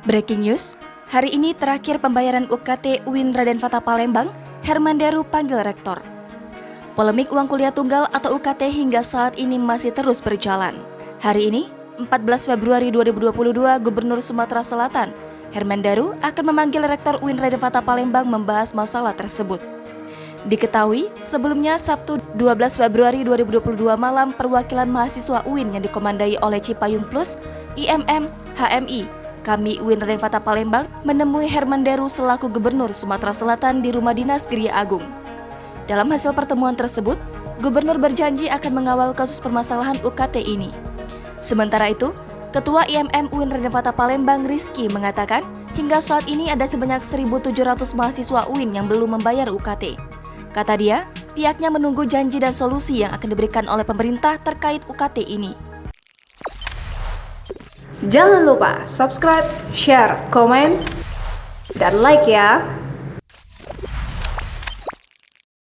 Breaking news, hari ini terakhir pembayaran UKT UIN Raden Fatah Palembang, Herman Deru panggil rektor. Polemik uang kuliah tunggal atau UKT hingga saat ini masih terus berjalan. Hari ini, 14 Februari 2022, Gubernur Sumatera Selatan, Herman Deru akan memanggil rektor UIN Raden Fatah Palembang membahas masalah tersebut. Diketahui, sebelumnya Sabtu 12 Februari 2022 malam, perwakilan mahasiswa UIN yang dikomandai oleh Cipayung Plus, IMM, HMI, Kami UIN Raden Fatah Palembang menemui Herman Deru selaku Gubernur Sumatera Selatan di Rumah Dinas Geria Agung. Dalam hasil pertemuan tersebut, Gubernur berjanji akan mengawal kasus permasalahan UKT ini. Sementara itu, Ketua IMM UIN Raden Fatah Palembang Rizky mengatakan, hingga saat ini ada sebanyak 1.700 mahasiswa UIN yang belum membayar UKT. Kata dia, pihaknya menunggu janji dan solusi yang akan diberikan oleh pemerintah terkait UKT ini. Jangan lupa subscribe, share, komen, dan like ya!